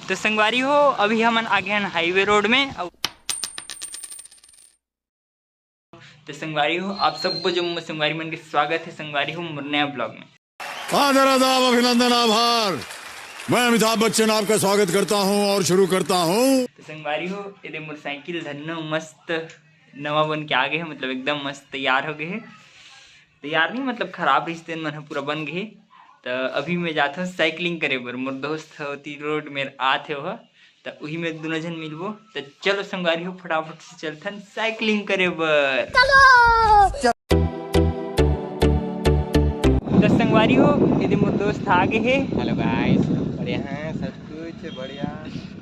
तो संगवारी हो अभी हम आगे हैं हाईवे रोड में। तो संगवारी हो आप सबको जो संगवारी मन के स्वागत है संगवारी हो नया ब्लॉग में। आदर आदाब अभिनंदन आभार। मैं अमिताभ बच्चन आपका स्वागत करता हूं और शुरू करता हूं। तो संगवारी हो ये मोटरसाइकिल धरना मस्त नवा बन के आ गए है, मतलब एकदम मस्त तैयार हो गए है। तैयार नहीं मतलब खराब रिश्ते मन पूरा बन गए। तो अभी मैं जाता हूँ साइकिलिंग करे बर, मोर दोस्त होती रोड में आते हो तो वही में दोनों जन मिलबो। तो चलो संगवारी हो फटाफट से चलथन साइकिलिंग करे बर। तो संगवारी हो यदि मोर दोस्त आगे है। हेलो गाइस, बढ़िया है सब कुछ बढ़िया।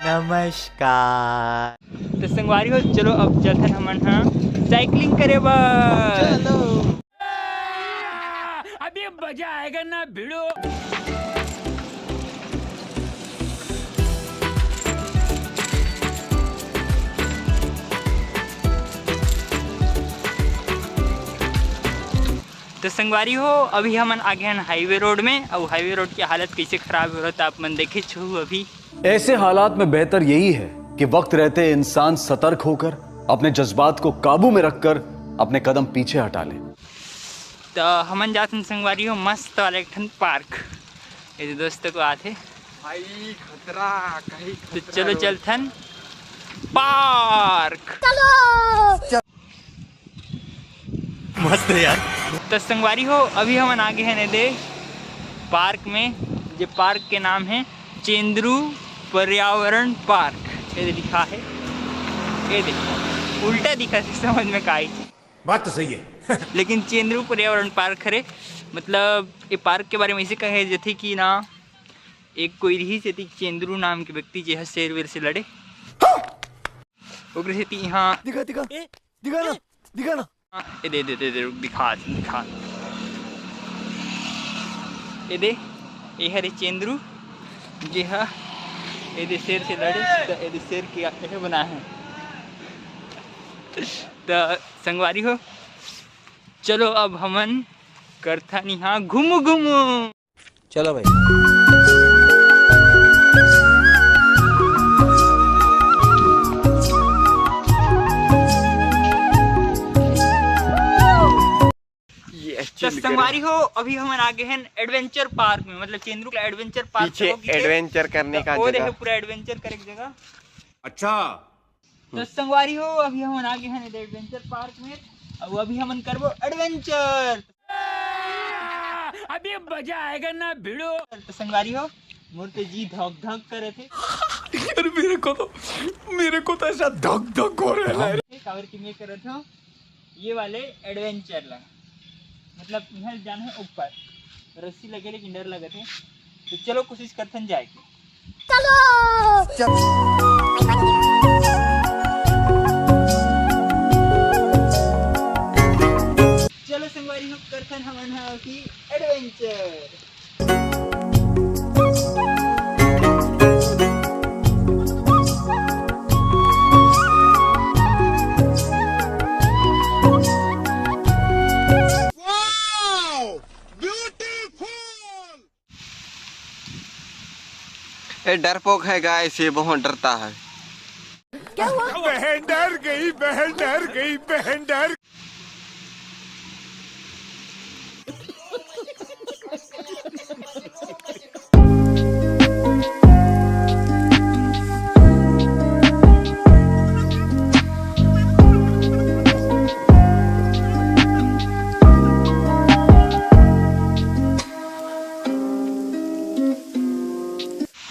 नमस्कार। तो संगवारी हो चलो अब चलथन हमन हाँ साइकिलिंग करे बर। चलो अभी मजा आएगा ना भिड़ो। तो संगवारी हो अभी हमन आगे हैं हाईवे रोड में और हाईवे रोड की हालत कैसे खराब हो रहा था आप मन देखे छो। अभी ऐसे हालात में बेहतर यही है कि वक्त रहते इंसान सतर्क होकर अपने जज्बात को काबू में रखकर अपने कदम पीछे हटा ले। तो हमन जाते हैं संगवारी हो मस्त वाला एक ठन पार्क। ये दोस्तों को आते भाई खतरा कहीं तो चलो चलथन पार्क। मस्त है यार। तो संगवारी हो अभी हमन आगे हैं दे पार्क में। ये पार्क के नाम है चेंद्रू पर्यावरण पार्क। ये लिखा है, ये देखो उल्टा दिखा है, समझ में का आई बात तो सही है। लेकिन चेंद्रू पर्यावरण पार्क है। मतलब ये पार्क के बारे में ऐसे कहे जैसे कि ना एक कोई रही से चेंद्रू नाम के व्यक्ति जो है शेर वेर से लड़े ओकरे से यहाँ दिखा दिखा दिखा ना। ये दे रुक दिखा ये दे ये हरे चेंद्रू जी हाँ ये दे शेर से लड़े तो ये शेर की ये बना है। तो संगवारी हो चलो अब हमन करथा यहाँ घूमू चलो भाई। तो संगवारी हो अभी हम आगे हैं एडवेंचर पार्क में, मतलब चेंद्रू का एडवेंचर पार्क पीछे एडवेंचर करने का वो जगह। है पूरा एडवेंचर करे की जगह। अच्छा तो संगवारी हो अभी हम आगे हैं एडवेंचर पार्क में और अभी हम करबो एडवेंचर। अभी मजा आएगा ना भिड़ो। तो संगवारी हो मोर तो जी धक धक करे थे। अरे मेरे को तो ऐसा धक धक हो रहा है। कावर की मैं करत हूँ ये वाले एडवेंचर ला, मतलब यहाँ जाना है ऊपर रस्सी लगे लेकिन डर लगे थे। तो चलो कोशिश करते हैं जाए। चलो संगवारी हम करते हैं हमारा की एडवेंचर। ये डरपोक है गाइस, ये बहुत डरता है। क्या हुआ? बहन डर गई।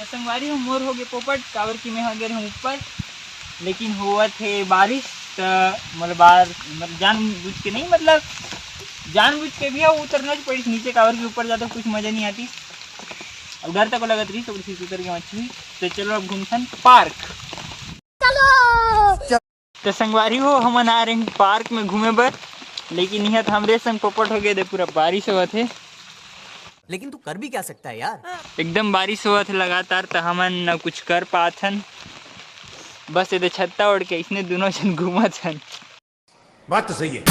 संगवारी हम मोर हो गए पोपट कावर की में गए हम ऊपर, लेकिन हुआ थे बारिश तो मतलब जानबूझ के नहीं, मतलब जानबूझ के भी उतरना पड़ी नीचे कावर के ऊपर जाता कुछ मजा नहीं आती। अब डर तक लगत रही तो उतर के मछली। तो चलो अब घूमथन पार्क। तो संगवारी हो हम आ रहे हैं पार्क में घूमे बर, लेकिन यहाँ तो हमरे संग पोपट हो गए थे, पूरा बारिश हुआ थे। लेकिन तू कर भी क्या सकता है यार। एकदम बारिश हुआ था लगातार तो हमन न कुछ कर पाथन, बस ये छत्ता ओढ़ के इसने दोनों जन घूमा थन। बात तो सही है।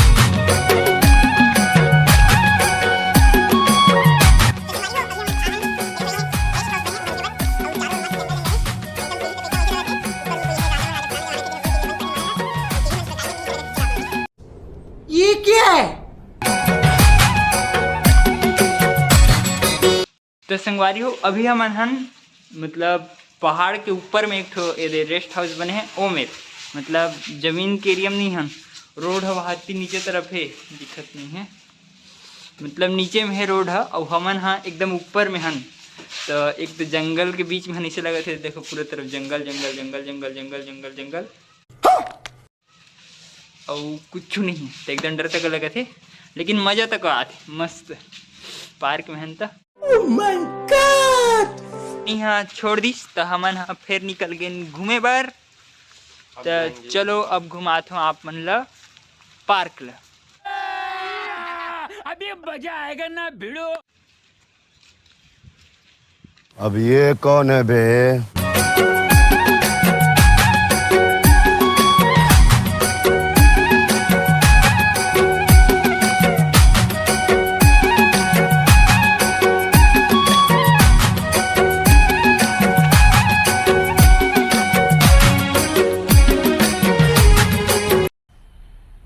तो संगवारी हो अभी हम हन मतलब पहाड़ के ऊपर में एक ठो ये रेस्ट हाउस बने हैं ओ में मतलब जमीन के एरिया में नहीं हन रोड है वहाँ नीचे तरफ है दिखत नहीं है मतलब नीचे में है रोड है और हमन हाँ एकदम ऊपर में हन तो एक तो जंगल के बीच में हन ऐसे लगा थे देखो पूरे तरफ जंगल जंगल जंगल जंगल जंगल जंगल जंगल और कुछ नहीं है तो एकदम डर तक लगे थे लेकिन मजा तक आते मस्त पार्क में हन था यहाँ छोड़ दीस तो हमन हाँ फिर निकल गए घूमे बार तो चलो अब घुमाता हूँ आप मन ला पार्क ला अभी मजा आएगा ना भिड़ो। अब ये कौन है बे?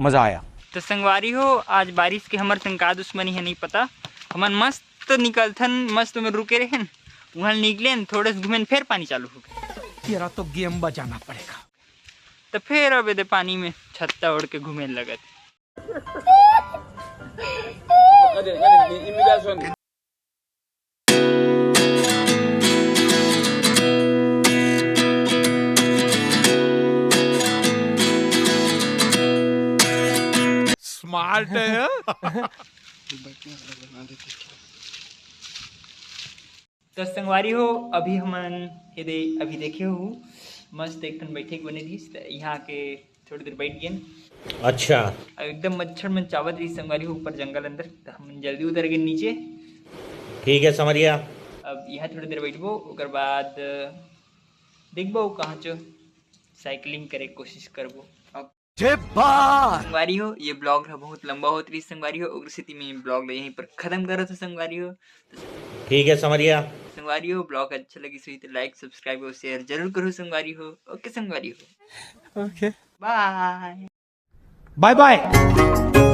मजा आया। तो संगवारी हो आज बारिश के हमार संग का दुश्मनी है नहीं पता हमन मस्त निकलथन मस्त में रुके रहे वहाँ निकले थोड़े से घूमे फिर पानी चालू हो गया तेरा तो गेम बजाना पड़ेगा। तो फिर अब दे पानी में छत्ता ओढ़ के घूमे लगे स्मार्ट है। तो संगवारी हो अभी हमन ये अभी देखे हो मस्त एक ठन बैठे बने थी यहाँ के थोड़ी देर बैठ गए अच्छा एकदम मच्छर में चावत रही संगवारी हो ऊपर जंगल अंदर तो हम जल्दी उतर गए नीचे ठीक है समझ गया। अब यहाँ थोड़ी देर बैठबो ओकर बाद देखबो कहाँ चो साइकिलिंग करे कोशिश करबो संगवारी हो ये ब्लॉग है बहुत लंबा होत रही संगवारी हो उग्र स्थिति में ब्लॉग यहीं पर खत्म करो तो संगवारी हो ठीक है समझ गया। संगवारी हो ब्लॉग अच्छा लगी सही तो लाइक सब्सक्राइब और शेयर जरूर करो संगवारी हो ओके संगवारी हो ओके बाय बाय बाय।